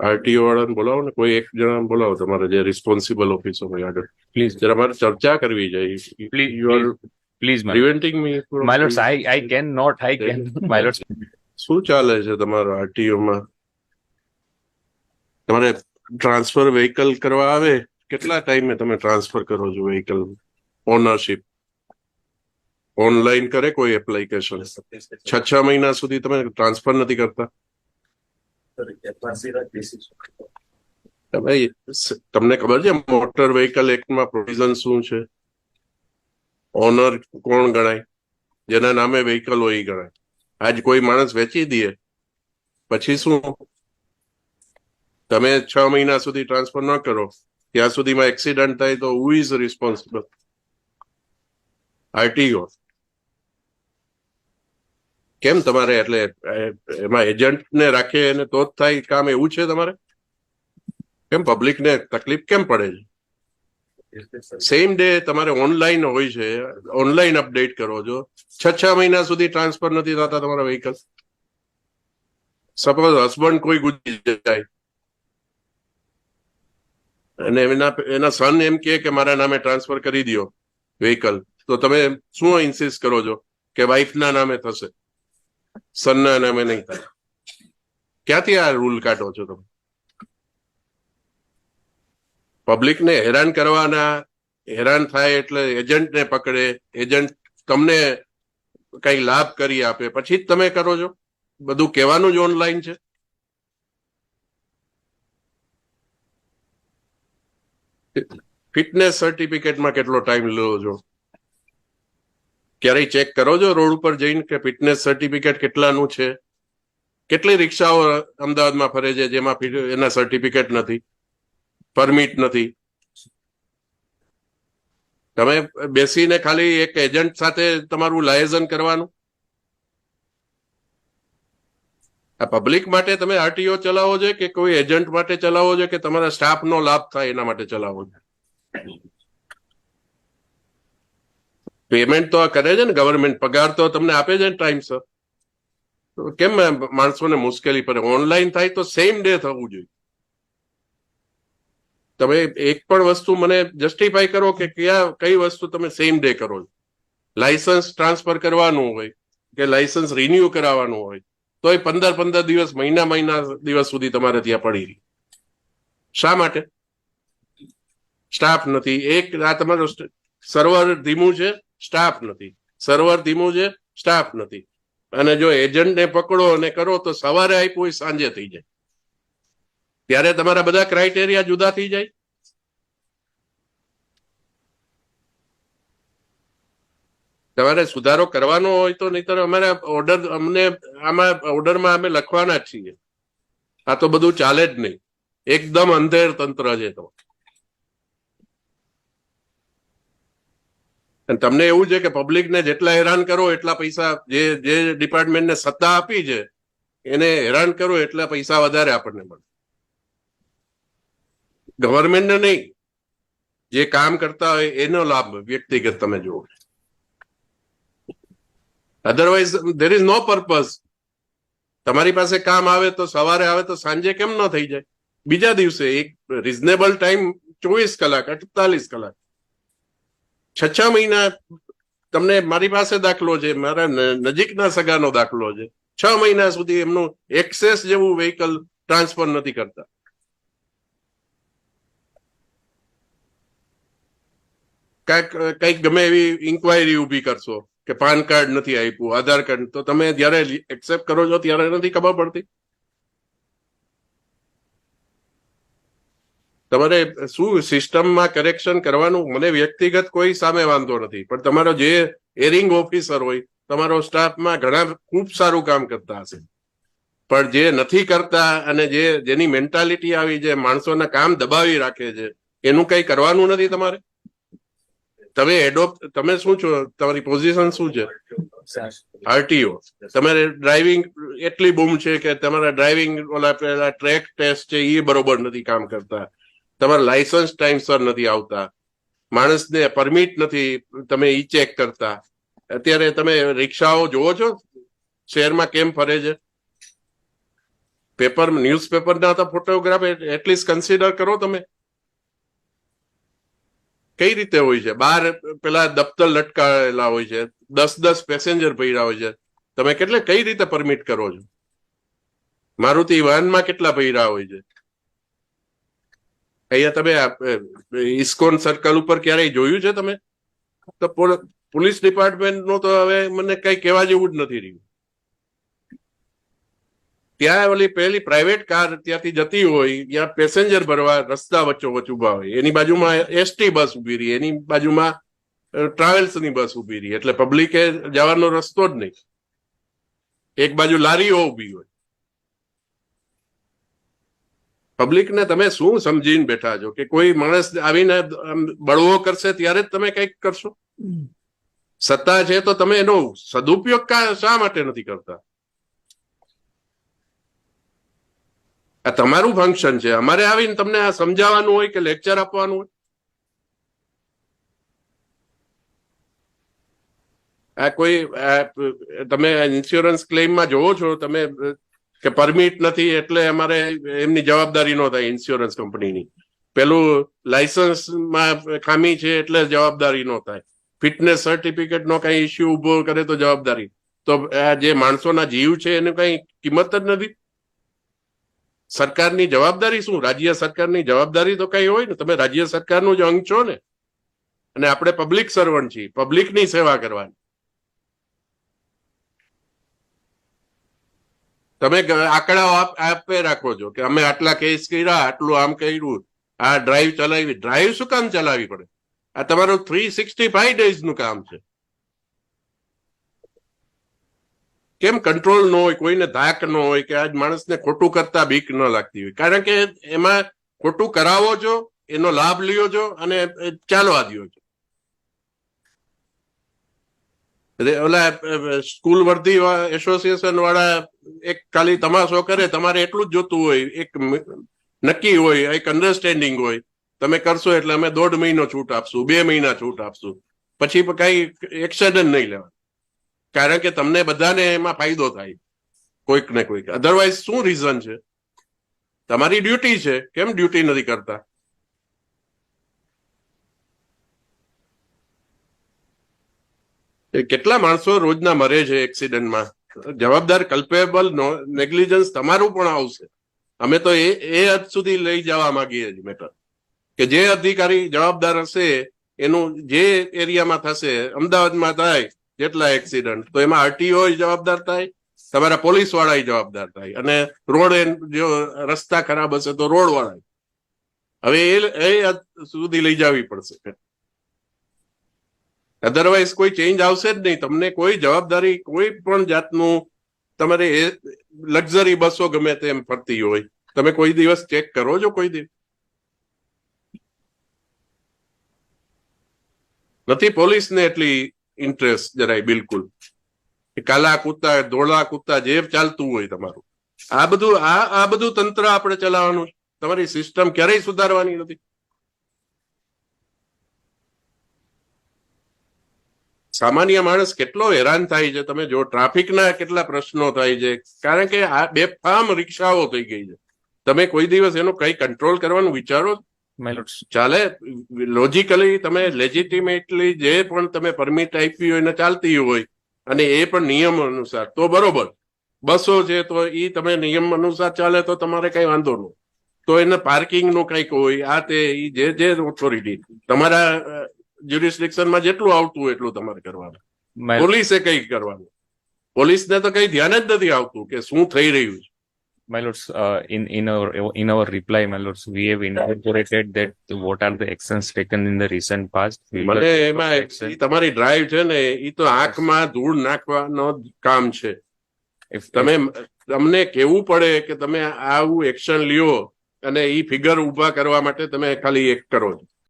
RTO વાળાને બોલાવો ને, કોઈ એક જણા બોલાવો તમારે જે રિસ્પોન્સિબલ ઓફિસર હોય આગળ. Please, જરા મારે ચર્ચા કરવી છે. please, you are please, my lord. Preventing me My lords, I cannot, my lords. શું ચાલે છે તમારા આરટીઓમાં? તમારે ટ્રાન્સફર વ્હીકલ કરવા આવે, કેટલા ટાઈમે તમે ટ્રાન્સફર કરો છો વ્હીકલ? ઓનરશિપ ઓનલાઈન કરે કોઈ એપ્લિકેશન? 6 મહિના સુધી તમે ટ્રાન્સફર નથી કરતા? ભાઈ તમને ખબર છે મોટર વ્હીકલ એક્ટમાં પ્રોવિઝન શું છે? ઓનર કોણ ગણાય? જેના નામે વ્હીકલ હોય એ ગણાય. આજ કોઈ માણસ વેચી દે પછી શું? તમે 6 મહિના સુધી ટ્રાન્સફર ન કરો ત્યાં સુધીમાં એક્સિડન્ટ થાય તો હુ ઇઝ રિસ્પોન્સિબલ? આરટીઓ. કેમ તમારે એટલે એમાં એજન્ટને રાખે અને તો જ થાય કામ, એવું છે તમારે? કેમ પબ્લિકને તકલીફ કેમ પડે છે? સેમ ડે તમારે ઓનલાઈન હોય છે, ઓનલાઈન અપડેટ કરો છો. 6 મહિના સુધી ટ્રાન્સફર નથી થતા તમારા વ્હીકલ. સપોઝ હસબન્ડ કોઈ ગુજરી જાય અને એના સન એમ કે મારા નામે ટ્રાન્સફર કરી દો વ્હીકલ, તો તમે શું ઇન્સિસ્ટ કરો છો કે વાઇફના નામે થશે, સનના નામે નહીં થાય? ક્યાંથી આ રૂલ કાઢો છો તમે? પબ્લિકને હેરાન કરવાના, હેરાન થાય એટલે એજન્ટને પકડે, એજન્ટ તમને કઈ લાભ કરી આપે પછી જ તમે કરો છો. બધું કહેવાનું જ ઓનલાઈન છે. ફિટનેસ સર્ટિફિકેટમાં કેટલો ટાઈમ લો છો? ક્યારેય ચેક કરો છો રોડ ઉપર જઈને કે ફિટનેસ સર્ટિફિકેટ કેટલાનું છે? કેટલી રિક્ષાઓ અમદાવાદમાં ફરે છે જેમાં એના સર્ટિફિકેટ નથી, પરમિટ નથી? તમે બેસીને ખાલી એક એજન્ટ સાથે તમારું લાયઝન કરવાનું? આ પબ્લિક માટે તમે આરટીઓ ચલાવો છો કે કોઈ એજન્ટ માટે ચલાવો છો કે તમારા સ્ટાફનો લાભ થાય એના માટે ચલાવો છો? પેમેન્ટ તો આ કરે છે ને ગવર્મેન્ટ, પગાર તો તમને આપે છે ને ટાઈમસર. કેમ માણસોને મુશ્કેલી પડે? ઓનલાઈન થાય તો સેમ ડે થવું જોઈએ. તમે એક પણ વસ્તુ મને જસ્ટિફાઈ કરો કે કઈ વસ્તુ તમે સેમ ડે કરો છો? લાયસન્સ ટ્રાન્સફર કરવાનું હોય કે લાયસન્સ રિન્યુ કરાવવાનું હોય તો એ 15 દિવસ, મહિના દિવસ સુધી તમારે ત્યાં પડી રહી. શા માટે? સ્ટાફ નથી. એક આ તમારો સર્વર ધીમું છે, સ્ટાફ નથી. સર્વર ધીમું છે, સ્ટાફ નથી. અને જો એજન્ટને પકડો અને કરો તો સવારે આપ્યું હોય સાંજે થઈ જાય. ત્યારે તમારા બધા ક્રાઇટેરિયા જુદા થઈ જાય. તમારે સુધારો કરવાનો હોય તો નહીતર અમારે અમને આમાં ઓર્ડરમાં અમે લખવાના જ છીએ. આ તો બધું ચાલે જ નહીં. એકદમ અંધેર તંત્ર છે. તો તમને એવું છે કે પબ્લિકને જેટલા હેરાન કરો એટલા પૈસા, જે ડિપાર્ટમેન્ટને સત્તા આપી છે એને હેરાન કરો એટલા પૈસા વધારે આપણને મળે. ગવર્મેન્ટને નહીં, જે કામ કરતા હોય એનો લાભ વ્યક્તિગત તમે જુઓ. Otherwise there is no purpose. તમારી પાસે કામ આવે તો સવારે આવે તો સાંજે કેમ ન થઈ જાય? બીજા દિવસે એક રિઝનેબલ ટાઈમ 24 કલાક, 48 કલાક. 6 મહિના તમને, મારી પાસે દાખલો છે, મારા નજીકના સગાનો દાખલો છે. 6 મહિના સુધી એમનું એક્સેસ જેવું વ્હીકલ ટ્રાન્સફર નથી કરતા. કઈક ગમે એવી ઇન્કવાયરી ઉભી કરશો કે પાન કાર્ડ નથી આપ્યું, આધાર કાર્ડ, તો તમે જયારે એક્સેપ્ટ કરો છો ત્યારે નથી ખબર પડતી? તમારે શું સિસ્ટમમાં કરેક્શન કરવાનું? મને વ્યક્તિગત કોઈ સામે વાંધો નથી, પણ તમારો જે એરિંગ ઓફિસર હોય, તમારો સ્ટાફમાં ઘણા ખૂબ સારું કામ કરતા હશે, પણ જે નથી કરતા અને જેની મેન્ટાલિટી આવી છે, માણસોના કામ દબાવી રાખે છે, એનું કઈ કરવાનું નથી તમારે? તમે શું છો? તમારી પોઝિશન શું છે? આરટીઓ. તમારે ડ્રાઇવિંગ એટલી બૂમ છે કે તમારા ડ્રાઇવિંગ ઓલા પેલા ટ્રેક ટેસ્ટ છે એ બરોબર નથી કામ કરતા, તમારા લાયસન્સ ટાઈમસર નથી આવતા, માણસને પરમિટ નથી તમે ઈ ચેક કરતા. અત્યારે તમે રિક્ષાઓ જોવો છો શહેરમાં કેમ ફરે છે? પેપર ન્યૂઝપેપરના તો ફોટોગ્રાફ એટલીસ્ટ કન્સિડર કરો તમે. કઈ રીતે હોય છે? બહાર પેલા દફતર લટકાયેલા હોય છે, 10 પેસેન્જર ભર્યા હોય છે, તમે કઈ રીતે પરમિટ કરો છો? મારુતિ વાહનમાં કેટલા ભર્યા હોય છે? અહીંયા તમે ઇસ્કોન સર્કલ ઉપર ક્યારેય જોયું છે તમે? તો પોલીસ ડિપાર્ટમેન્ટ નું તો હવે મને કઈ કહેવા જેવું જ નથી રહ્યું. ત્યાં ઓલી પેલી પ્રાઇવેટ કાર ત્યાંથી જતી હોય, ત્યાં પેસેન્જર ભરવા રસ્તા વચ્ચોવચ્ચ ઉભા હોય, એની બાજુમાં એસટી બસ ઉભી રહી, એની બાજુમાં ટ્રાવેલ્સની બસ ઉભી રહી, એટલે પબ્લિકે જવાનો રસ્તો જ નહીં. એક બાજુ લારીઓ ઉભી હોય. પબ્લિકને તમે શું સમજીને બેઠા છો કે કોઈ માણસ આવીને બળવો કરશે ત્યારે જ તમે કંઈક કરશો? સત્તા છે તો તમે એનો સદુપયોગ શા માટે નથી કરતા? આ તમારું ફંક્શન છે. અમારે આવીને તમને આ સમજાવવાનું હોય કે લેક્ચર આપવાનું હોય? આ કોઈ તમે ઇન્સ્યોરન્સ ક્લેમમાં જોવો છો તમે કે પરમિટ નથી એટલે અમારે એમની જવાબદારી ન થાય ઇન્સ્યોરન્સ કંપનીની, પેલું લાયસન્સમાં ખામી છે એટલે જવાબદારી ન થાય, ફિટનેસ સર્ટિફિકેટ નો કઈ ઇસ્યુ ઉભો કરે તો જવાબદારી. તો આ જે માણસોના જીવ છે એની કઈ કિંમત જ નથી. સરકારની જવાબદારી શું? રાજ્ય સરકારની જવાબદારી તો કઈ હોય ને. તમે રાજ્ય સરકારનું જ અંગ છો ને, અને આપણે પબ્લિક સર્વન્ટ છીએ, પબ્લિકની સેવા કરવાની. તમે આંકડાઓ આપે રાખો છો કે અમે આટલા કેસ કર્યા, આટલું આમ કર્યું, આ ડ્રાઈવ ચલાવી. ડ્રાઈવ શું કામ ચલાવવી પડે? આ તમારું 365 ડેઝ નું કામ છે. કેમ કંટ્રોલ ન હોય, કોઈને ધાક ન હોય કે આજ માણસને ખોટું કરતા બીક ન લાગતી હોય? કારણ કે એમાં ખોટું કરાવો છો, એનો લાભ લ્યો છો અને ચાલવા દો છો. ઓલા સ્કૂલ વર્ધી એસોસિએશન વાળા એક ખાલી તમાશો કરે, તમારે એટલું જ જોતું હોય, એક નક્કી હોય, એક અન્ડરસ્ટેન્ડિંગ હોય, તમે કરશો એટલે અમે 1.5 મહિનો છૂટ આપશું, 2 મહિના છૂટ આપશું, પછી કઈ એક્શન જ નહીં લેવા. કારણ કે તમને બધાને એમાં ફાયદો થાય કોઈક ને કોઈક. અધરવાઇઝ શું રીઝન છે? તમારી ડ્યુટી છે, કેમ ડ્યુટી નથી કરતા? કેટલા માણસો રોજના મરે છે એક્સિડન્ટમાં? જવાબદાર કલ્પેબલ નેગ્લિજન્સ તમારું પણ આવશે. અમે તો એ હદ સુધી લઈ જવા માંગીએ છીએ મેટર કે જે અધિકારી જવાબદાર હશે એનું જે એરિયામાં થશે, અમદાવાદમાં થાય જેટલા એક્સિડન્ટ, તો એમાં આરટીઓ જવાબદાર થાય, તમારા પોલીસ વાળા જવાબદાર થાય, અને રોડ જો રસ્તા ખરાબ હશે તો રોડ વાળા. હવે એ સુધી લઈ જવી પડશે. અધરવાઇઝ કોઈ ચેન્જ આવશે જ નહીં. તમને કોઈ જવાબદારી, કોઈ પણ જાતનું, તમારે એ લક્ઝરી બસો ગમે તેમ ફરતી હોય, તમે કોઈ દિવસ ચેક કરો છો? કોઈ દિવસ નથી. પોલીસને એટલી ઇન્ટરેસ્ટ જરાય બિલકુલ. કાલા કૂતા, ધોળા કૂતા જે ચાલતું હોય તમારું, આ બધું તંત્ર આપણે ચલાવવાનું છે. તમારી સિસ્ટમ ક્યારેય સુધારવાની નથી. સામાન્ય માણસ કેટલો હેરાન થાય છે. તમે જો ટ્રાફિકના કેટલા પ્રશ્નો થાય છે, કારણ કે આ બેફામ રિક્ષાઓ થઈ ગઈ છે. તમે કોઈ દિવસ એનો કઈ કંટ્રોલ કરવાનું વિચારો? ચાલે લોજિકલી, તમે લેજિટિમેટલી જે પણ તમે પરમિટ આપી હોય ને ચાલતી હોય, અને એ પણ નિયમ અનુસાર, તો બરોબર. બસો છે તો એ તમે નિયમ અનુસાર ચાલે તો તમારે કઈ વાંધો નહીં. તો એને પાર્કિંગ નું કઈક હોય, આ તે જે ઓથોરિટી તમારા જ્યુરિસ્ડિક્શનમાં જેટલું આવતું હોય એટલું તમારે કરવાનું. પોલીસે કઈ કરવાનું? પોલીસને તો કઈ ધ્યાન જ નથી આવતું કે શું થઈ રહ્યું છે. My lords, in our reply, my lords, we have incorporated that what are the actions taken in the recent past. મને એમાં તમારી ડ્રાઈવ છે ને, એ તો આંખમાં ધૂળ નાખવાનો કામ છે. તમને કેવું પડે કે તમે આવું એક્શન લ્યો, અને એ ફિગર ઉભા કરવા માટે તમે ખાલી એક કરો છો.